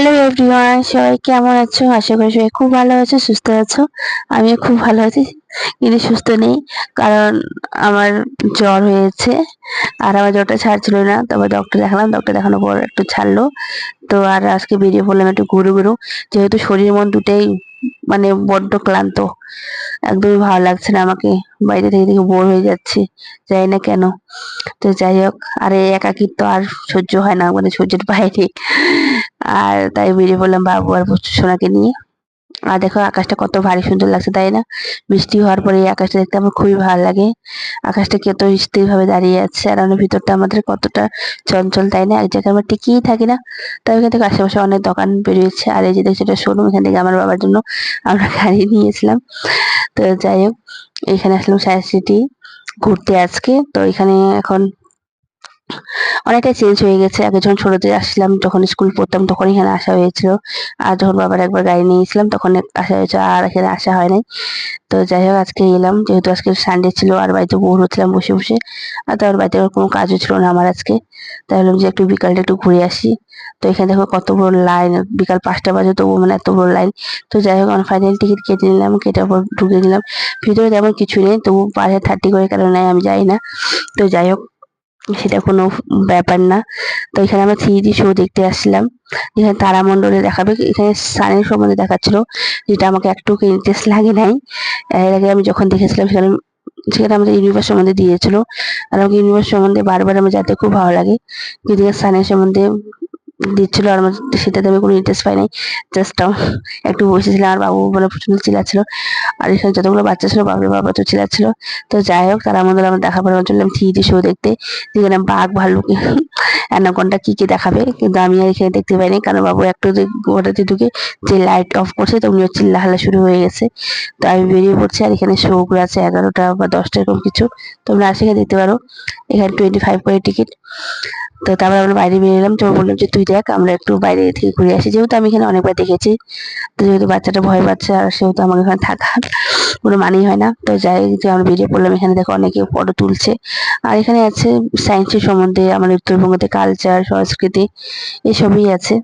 Hello everyone, সবাই কেমন আছো? আশা করি সবাই খুব ভালো আছো, সুস্থ আছো। আমিও খুব ভালো আছি, কিন্তু সুস্থ নেই, কারণ আমার জ্বর হয়েছে। আর আমার জ্বরটা ছাড়ছিল না, তবে ডক্টর দেখালাম, ডক্টর দেখানোর পর একটু ছাড়লো। তো আর আজকে বেরিয়ে পড়লাম একটু ঘুরু, যেহেতু শরীর মন দুটাই মানে বড্ড ক্লান্ত। একদমই ভালো লাগছে না আমাকে, বাইরে থেকে থেকে বোর হয়ে যাচ্ছি, জানি না কেন। তো যাই হোক, আর এই একাকিত্ব আর সহ্য হয় না, মানে সহ্যের বাইরে। আর তাই বেরিয়ে পড়লাম বাবু আর সোনাকে নিয়ে। আর দেখো আকাশটা কত ভারী সুন্দর লাগছে, তাই না? বৃষ্টি হওয়ার পরে এই আকাশটা দেখতে আমার খুবই ভালো লাগে। আকাশটা কত স্থির ভাবে দাঁড়িয়ে আছে, আর আমাদের ভিতরটা আমাদের কতটা চঞ্চল, তাই না? এক জায়গায় আমরা টিকিয়ে থাকি না। তাই এখান থেকে আশেপাশে অনেক দোকান বেরিয়েছে, আর এই যে দেখছো এটা শোরুম, এখান থেকে আমার বাবার জন্য আমরা গাড়ি নিয়েছিলাম। তো যাই হোক, এখানে আসলাম সায়েন্স সিটি ঘুরতে আজকে। তো এখানে এখন অনেকটাই চেঞ্জ হয়ে গেছে। আগে যখন ছোটতে আসছিলাম, যখন স্কুল পড়তাম, তখন এখানে আসা হয়েছিল। আর যখন বাবার একবার গাড়ি নিয়েছিলাম, তখন আসা হয়েছিল, আর এখানে আসা হয় নাই। তো যাই হোক, আজকে এলাম, যেহেতু আজকে সানডে ছিল, আর বাড়িতে বোর হচ্ছিলাম বসে বসে। আর তার বাড়িতে আর কোনো কাজও ছিল না আমার আজকে। তাই ভাবলাম যে একটু বিকালটা একটু ঘুরে আসি। তো এখানে দেখো কত বড় লাইন, বিকাল 5টা বাজে, তবুও মানে এত বড় লাইন। তো যাই হোক, আমার ফাইনাল টিকিট কেটে নিলাম, কেটার পর ঢুকে নিলাম। ভিতরে তেমন কিছু নেই, তবু পার হেড 30 করে, কেন নেয় আমি জানি না। তো যাই হোক, সেটা কোনো ব্যাপার না। তো এখানে আমরা 3D শো দেখতে আসছিলাম। এখানে তারামণ্ডলে দেখাবে, এখানে সানের সম্বন্ধে দেখাচ্ছিল, যেটা আমাকে একটুকু ইন্টারেস্ট লাগে নাই। এর আগে আমি যখন দেখেছিলাম, সেখানে সেখানে আমাদের ইউনিভার্স সম্বন্ধে দিয়েছিল। আর আমাকে ইউনিভার্স সম্বন্ধে বারবার আমার জানতে খুব ভালো লাগে, কিন্তু সানের সম্বন্ধে দিচ্ছিল, আর আমার সেটাতে আমি কোনো ইন্টারেস্ট পাই নাই। জাস্ট একটু বসেছিলাম, আর বাবু বলে প্রচন্ড চিল্লাচ্ছিল। আর এখানে যতগুলো বাচ্চা ছিল, বাবুর বাবা তো চিল্লাচ্ছিল। তো যাই হোক, তার মধ্যে আমার দেখা পরে চললাম 3D শো দেখতে, যেখানে বাঘ, ভাল্লুক, অ্যানাকোন্ডা কি কি দেখাবে, কিন্তু আমি আর এখানে দেখতে পাইনি, কারণ বাবু একটু ওটাতে ঢুকে যে লাইট অফ করছে, তো উনিও চিল্লাহাল্লা শুরু হয়ে গেছে। তো আমি বেরিয়ে পড়ছি, আর এখানে শো গুলো আছে 11টা বা 10টা এরকম কিছু, তোমরা আসে দেখতে পারো। এখানে 25 করে টিকিট। তো তারপর আমরা বাইরে বেরিয়ে এলাম, তো বললাম যে তুই দেখ, আমরা একটু বাইরে থেকে ঘুরে আসি, যেহেতু আমি এখানে অনেকবার দেখেছি। তো যেহেতু বাচ্চাটা ভয় পাচ্ছে, আর সেহেতু আমার এখানে থাকার কোনো মানেই হয় না। তো যাই, যে আমরা বেরিয়ে পড়লাম। এখানে দেখো অনেকে ফটো তুলছে, আর এখানে আছে সায়েন্সের সম্বন্ধে, আমাদের উত্তরবঙ্গতে কালচার, সংস্কৃতি এসবই আছে।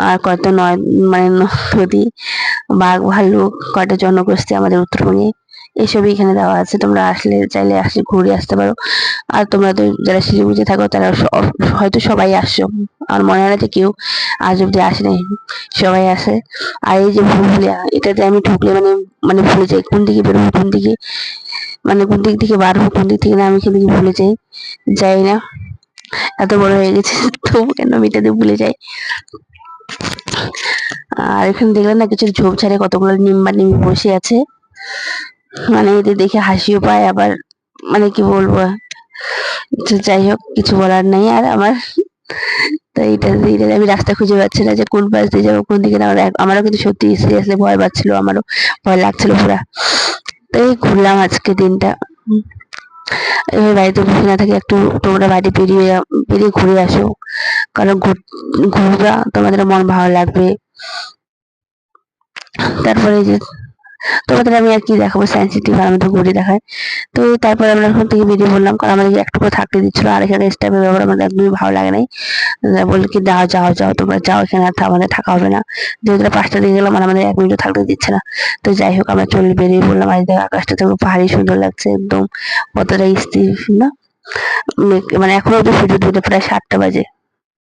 আর কয়টা নয় মানে নদী, বাঘ, ভাল্লুক, কয়টা জনগোষ্ঠী আমাদের উত্তরবঙ্গে, এসবই এখানে দেওয়া আছে। তোমরা আসলে চাইলে আসলে ঘুরে আসতে পারো। আর তোমরা তো যারা শিলিগুড়িতে থাকো, তারা হয়তো সবাই আসছো, আর মনে হয় না যে কেউ আজ অব্দি আসে নাই, সবাই আসে। আর এই যে ভুলভুলিয়া, এটাতে আমি ঢুকলে মানে মানে ভুলে যাই কোন দিকে বেরোবো, কোন দিকে মানে কোন দিক থেকে বার হবো, কোন দিক থেকে না, আমি এখান থেকে ভুলে যাই। যাই না, এত বড় হয়ে গেছে, তবু কেন আমি এটাতে ভুলে যাই। আর এখানে দেখলেন না, কিছু ঝোপঝাড়ে কতগুলো নিম্বা নিম্বি বসে আছে, মানে এদের দেখে হাসিও পায়, আবার মানে কি বলবো। যাই হোক, কিছু বলার নেই আর আমার। তো এইটা আমি রাস্তা খুঁজে পাচ্ছি না, যে কোন পাশ দিয়ে যাবো, কোন দিকে না। আমারও কিন্তু সত্যি সিরিয়াসলি ভয় পাচ্ছিল, আমারও ভয় লাগছিল পুরা। তো এই ঘুরলাম আজকে দিনটা। এবার বাড়িতে বসে না থাকে, একটু তোমরা বাড়ি বেরিয়ে ঘুরে আসো, কারণ ঘুরবা, তোমাদের মন ভালো লাগবে। তারপরে যে তোমাদের আমি আর কি দেখাবো, সায়েন্স সিটি আমাদের ঘুরে দেখায়। তো তারপরে আমরা ওখান থেকে বেরিয়ে বললাম, কারণ আমাদের একটুকু থাকতে দিচ্ছিল, আর এখানে স্টাফের ব্যাপার আমার একদমই ভালো লাগে নাই। বললো কি যাও যাও যাও, তোমরা যাও, এখানে আর আমাদের থাকা হবে না। যেহেতু 5টা দিয়ে গেলাম, আর আমাদের 1 মিনিটও থাকতে দিচ্ছে না। তো যাই হোক, আমরা চলে বেরিয়ে বললাম। আজ দেখ আকাশটা তো ভারী সুন্দর লাগছে, একদম কতটা স্থির না, মানে এখনো অব্দি সূর্য ডুবে, প্রায় 7টা বাজে।